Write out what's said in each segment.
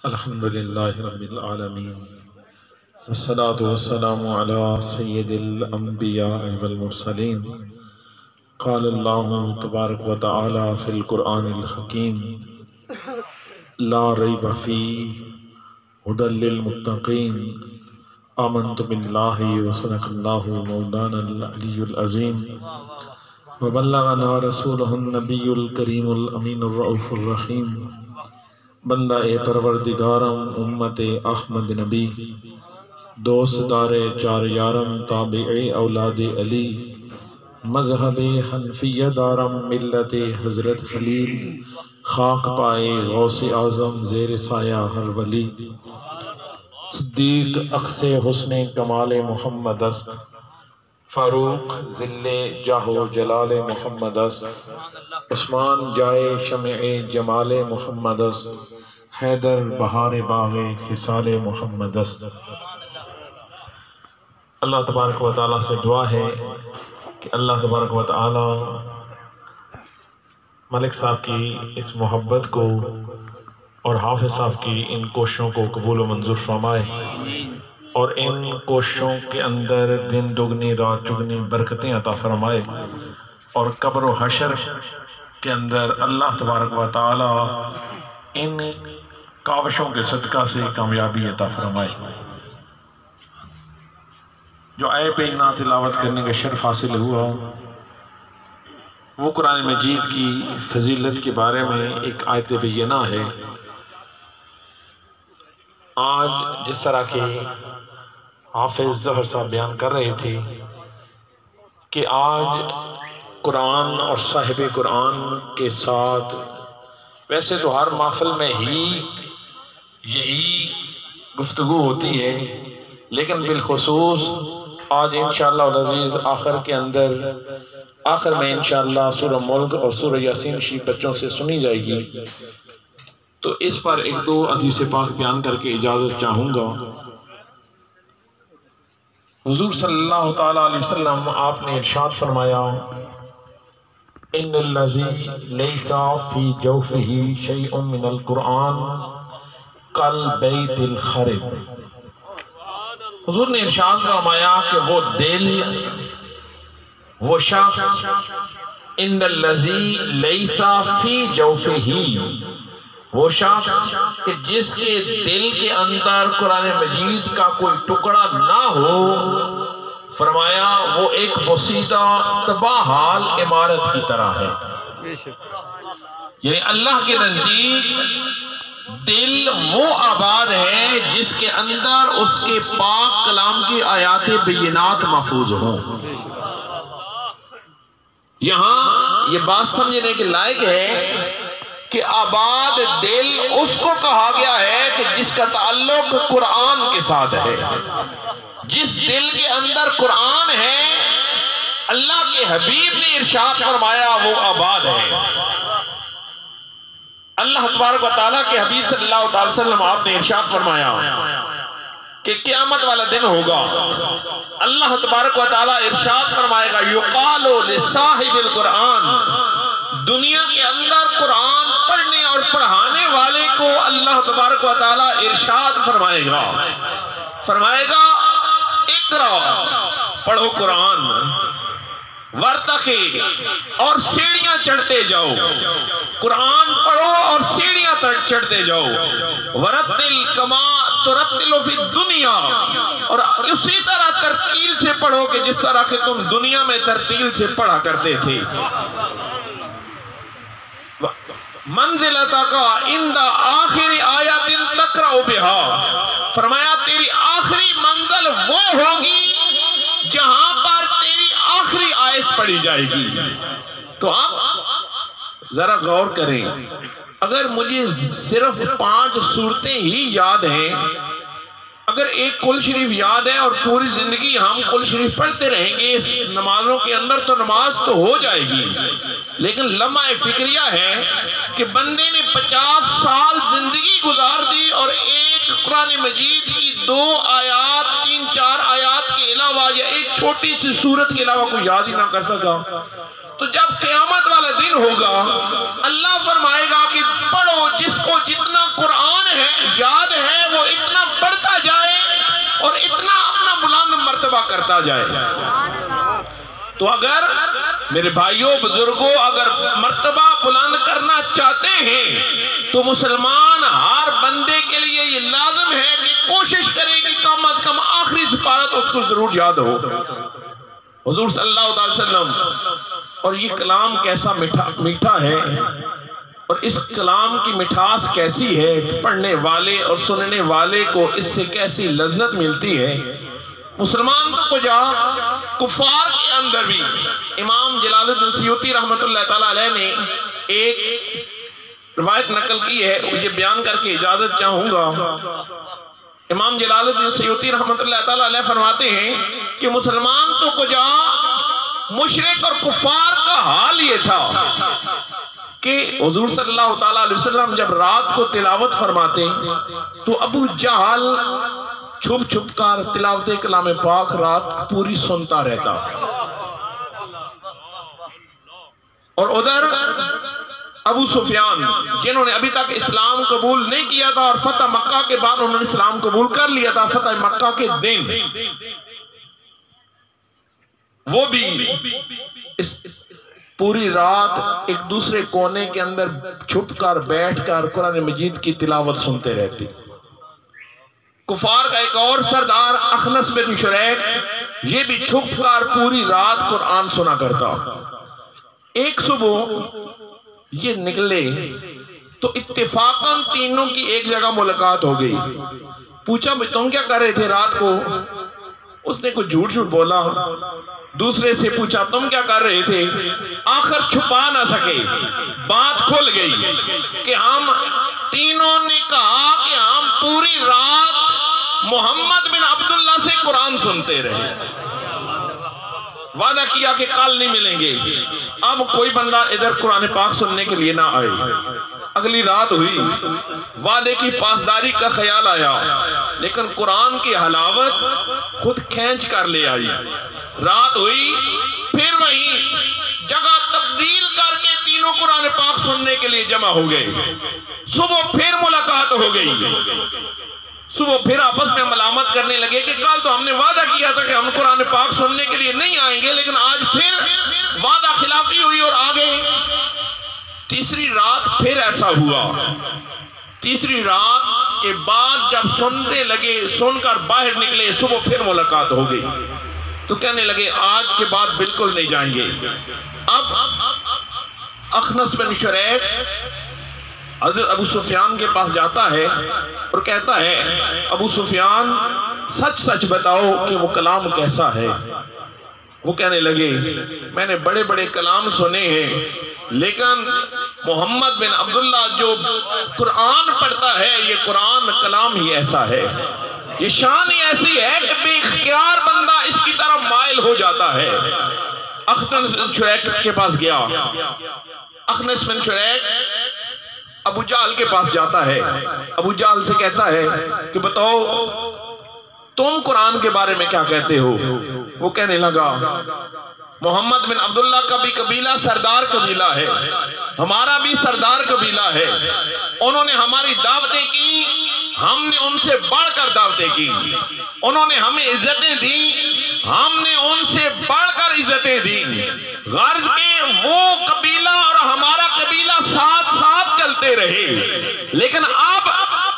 الحمدللہ رب العالمین والصلاة والسلام علی سید الانبیاء والمرسلین قال اللہ تبارک و تعالی فی القرآن الحکیم لا ریب فیہ ھدی للمتقین آمنت باللہ وصدق اللہ مولانا العلی العظیم وبلغنا رسولہ النبی الکریم الامین الرؤوف الرحیم بندہ پروردگارم امت احمد نبی دوست دار چار یارم تابع اولاد علی مذہب حنفیہ دارم ملت حضرت خلیل خاک پائے غوث اعظم زیر سایہ ہر ولی صدیق اقص حسن کمال محمد است فاروق ذل جاہ و جلال محمد است عثمان جائے شمع جمال محمد است حیدر بہار باغ خصال محمد است۔ اللہ تبارک و تعالیٰ سے دعا ہے کہ اللہ تبارک و تعالیٰ ملک صاحب کی اس محبت کو اور حافظ صاحب کی ان کوششوں کو قبول و منظور فرمائے اور ان کوششوں کے اندر دن دگنی رات چگنی برکتیں عطا فرمائے اور قبر و حشر کے اندر اللہ تبارک و تعالی ان کاوشوں کے صدقہ سے کامیابی عطا فرمائے۔ جو آئے پہ تلاوت کرنے کا شرف حاصل ہوا وہ قرآن مجید کی فضیلت کے بارے میں ایک آیت بینہ ہے۔ آج جس طرح کے حافظ ظفر صاحب بیان کر رہے تھے کہ آج قرآن اور صاحب قرآن کے ساتھ ویسے تو ہر محفل میں ہی یہی گفتگو ہوتی ہے، لیکن بالخصوص آج انشاءاللہ العزیز آخر میں انشاءاللہ سورہ ملک اور سورہ یاسین شریف بچوں سے سنی جائے گی، تو اس پر ایک دو حدیث پاک بیان کر کے اجازت چاہوں گا۔ حضور صلی اللہ تعالیٰ علیہ وسلم آپ نے ارشاد فرمایا ان الذی لیس فی جوفہ شیء من القرآن کالبیت الخرب۔ حضور نے ارشاد فرمایا کہ وہ دل، وہ شخص ان الذی لیس فی جوفہ، وہ شخص کہ جس کے دل کے اندر قرآن مجید کا کوئی ٹکڑا نہ ہو، فرمایا وہ ایک بسیطہ تباہ حال عمارت کی طرح ہے۔ یعنی اللہ کے نزدیک دل وہ آباد ہے جس کے اندر اس کے پاک کلام کی آیات بینات محفوظ ہوں۔ یہاں یہ بات سمجھنے کے لائق ہے کہ آباد دل اس کو کہا گیا ہے کہ جس کا تعلق قرآن کے ساتھ ہے۔ جس دل کے اندر قرآن ہے، اللہ کے حبیب نے ارشاد فرمایا وہ آباد ہے۔ اللہ تبارک و تعالیٰ کے حبیب صلی اللہ علیہ وسلم آپ نے ارشاد فرمایا کہ قیامت والا دن ہوگا، اللہ تبارک و تعالیٰ ارشاد فرمائے گا یقال لصاحب القرآن، دنیا کے اندر قرآن پڑھنے اور پڑھانے والے کو اللہ تبارک و تعالیٰ ارشاد فرمائے گا اقرا، پڑھو قرآن، ورتقی، اور سیڑھیاں چڑھتے جاؤ، قرآن پڑھو اور سیڑھیاں چڑھتے جاؤ، ورتل کما ترتل فی الدنیا، اور اسی طرح ترتیل سے پڑھو کہ جس طرح کہ تم دنیا میں ترتیل سے پڑھا کرتے تھے۔ منزلتا کا اندہ آخری آیات تقرأ بہا، فرمایا تیری آخری منزل وہ ہوگی جہاں پر تیری آخری آیت پڑھی جائے گی۔ تو آپ ذرا غور کریں، اگر مجھے صرف 5 سورتیں ہی یاد ہیں، اگر ایک قل شریف یاد ہے اور پوری زندگی ہم قل شریف پڑھتے رہیں گے اس نمازوں کے اندر تو نماز تو ہو جائے گی، لیکن لمحہ فکریہ ہے کہ بندے نے 50 سال زندگی گزار دی اور ایک قرآن مجید کی 2 آیات 3-4 آیات کے علاوہ یا ایک چھوٹی سی سورت کے علاوہ کوئی یاد ہی نہ کر سکا۔ تو جب قیامت والا دن ہوگا اللہ فرمائے گا کہ پڑھو جس کو جتنا قرآن ہے یاد کرتا جائے۔ تو اگر میرے بھائیوں بزرگوں اگر مرتبہ بلند کرنا چاہتے ہیں تو مسلمان ہر بندے کے لیے یہ لازم ہے کہ کوشش کرے کہ کم از کم آخری سپارت اس کو ضرور یاد ہو، حضور صلی اللہ علیہ وسلم۔ اور یہ کلام کیسا میٹھا ہے، اور اس کلام کی مٹھاس کیسی ہے، پڑھنے والے اور سننے والے کو اس سے کیسی لذت ملتی ہے۔ مسلمان تو کجا کفار کے اندر بھی امام جلال الدین سیوطی رحمت اللہ تعالیٰ علیہ نے ایک روایت نقل کی ہے، یہ بیان کر کے اجازت چاہوں گا۔ امام جلال الدین سیوطی رحمت اللہ تعالیٰ علیہ فرماتے ہیں کہ مسلمان تو کجا مشرک اور کفار کا حال یہ تھا کہ حضور صلی اللہ تعالیٰ علیہ وسلم جب رات کو تلاوت فرماتے تو ابو جہل چھپ چھپ کر تلاوت کلام پاک رات پوری سنتا رہتا، اور ادھر ابو سفیان جنہوں نے ابھی تک اسلام قبول نہیں کیا تھا اور فتح مکہ کے بعد انہوں نے اسلام قبول کر لیا تھا، فتح مکہ کے دن وہ بھی اس پوری رات ایک دوسرے کونے کے اندر چھپ کر بیٹھ کر قرآن مجید کی تلاوت سنتے رہتے۔ کفار کا ایک اور سردار اخنس بن شریک یہ بھی چھپ کر پوری رات قرآن سنا کرتا۔ ایک صبح یہ نکلے تو اتفاقاً تینوں کی ایک جگہ ملاقات ہو گئی۔ پوچھا تم کیا کر رہے تھے رات کو؟ اس نے کچھ جھوٹ بولا۔ دوسرے سے پوچھا تم کیا کر رہے تھے؟ آخر چھپا نہ سکے، بات کھل گئی کہ ہم تینوں نے کہا کہ ہم پوری رات محمد بن عبداللہ سے قرآن سنتے رہے، وعدہ کیا کہ کل نہیں ملیں گے، اب کوئی بندہ ادھر قرآن پاک سننے کے لیے نہ آئے۔ اگلی رات ہوئی، وعدے کی پاسداری کا خیال آیا، لیکن قرآن کی حلاوت خود کھینچ کر لے آئی۔ رات ہوئی، پھر وہیں جگہ تبدیل کر کے تینوں قرآن پاک سننے کے لیے جمع ہو گئے۔ صبح پھر ملاقات ہو گئی، صبح پھر آپس میں ملامت کرنے لگے کہ کل تو ہم نے وعدہ کیا تھا کہ ہم قرآن پاک سننے کے لیے نہیں آئیں گے، لیکن آج پھر وعدہ خلافی ہوئی اور آ گئے۔ تیسری رات پھر ایسا ہوا، تیسری رات کے بعد جب سنتے لگے، سن کر باہر نکلے، صبح پھر ملاقات ہو گئی تو کہنے لگے آج کے بعد بالکل نہیں جائیں گے۔ اب اخنس بن شریک حضرت ابو سفیان کے پاس جاتا ہے اور کہتا ہے ابو سفیان سچ سچ بتاؤ کہ وہ کلام کیسا ہے۔ وہ کہنے لگے میں نے بڑے بڑے کلام سنے ہیں، لیکن محمد بن عبداللہ جو قرآن پڑھتا ہے یہ قرآن کلام ہی ایسا ہے، یہ شان ہی ایسی ہے کہ بے اختیار بندہ اس کی طرف مائل ہو جاتا ہے۔ اخنس بن شریک کے پاس گیا، اخنس بن شریک ابو جہل کے پاس جاتا ہے، ابو جہل سے کہتا ہے کہ بتاؤ تم قرآن کے بارے میں کیا کہتے ہو؟ وہ کہنے لگا محمد بن عبداللہ کا بھی قبیلہ سردار قبیلہ ہے، ہمارا بھی سردار قبیلہ ہے، انہوں نے ہماری دعوتیں کی، ہم نے ان سے بڑھ کر دعوتیں کی، انہوں نے ہمیں عزتیں دی، ہم نے ان سے بڑھ کر عزتیں دی۔ غرض کہ وہ قبیلہ اور ہمارا قبیلہ ساتھ ساتھ چلتے رہے، لیکن اب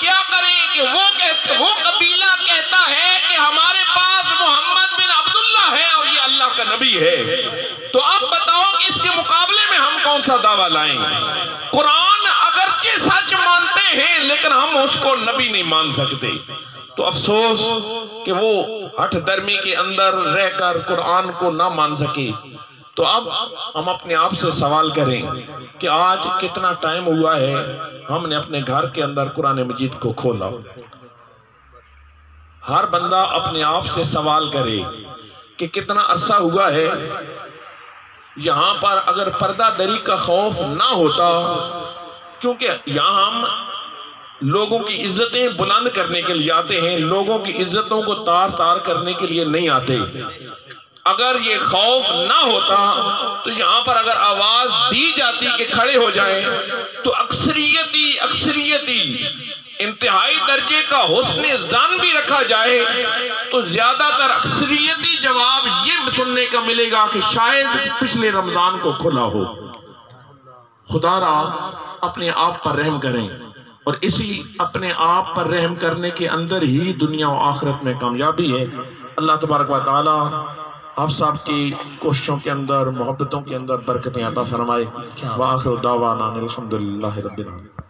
کیا کریں کہ وہ قبیلہ کہتا ہے کہ ہمارے پاس محمد بن عبداللہ ہے اور یہ اللہ کا نبی ہے، تو اب بتاؤ کہ اس کے مقابلے میں ہم کون سا دعویٰ لائیں؟ قرآن اگرچہ سچ مانتے ہیں لیکن ہم اس کو نبی نہیں مان سکتے۔ تو افسوس کہ وہ ہٹھ درمی کے اندر رہ کر قرآن کو نہ مان سکے۔ تو اب ہم اپنے آپ سے سوال کریں کہ آج کتنا ٹائم ہوا ہے ہم نے اپنے گھر کے اندر قرآن مجید کو کھولا؟ ہر بندہ اپنے آپ سے سوال کرے کہ کتنا عرصہ ہوا ہے۔ یہاں پر اگر پردہ دری کا خوف نہ ہوتا، کیونکہ یہاں ہم لوگوں کی عزتیں بلند کرنے کے لیے آتے ہیں، لوگوں کی عزتوں کو تار تار کرنے کے لیے نہیں آتے۔ اگر یہ خوف نہ ہوتا تو یہاں پر اگر آواز دی جاتی کہ کھڑے ہو جائیں تو اکثریتی انتہائی درجے کا حسن ظن بھی رکھا جائے تو زیادہ تر اکثریتی جواب یہ سننے کا ملے گا کہ شاید پچھلے رمضان کو کھلا ہو۔ خدا را اپنے آپ پر رحم کریں، اور اسی اپنے آپ پر رحم کرنے کے اندر ہی دنیا و آخرت میں کامیابی ہے۔ اللہ تبارک و تعالی آپ صاحب کی کوششوں کے اندر، محبتوں کے اندر برکتیں عطا فرمائے۔ وآخر دعوانا الحمدللہ رب العالمین۔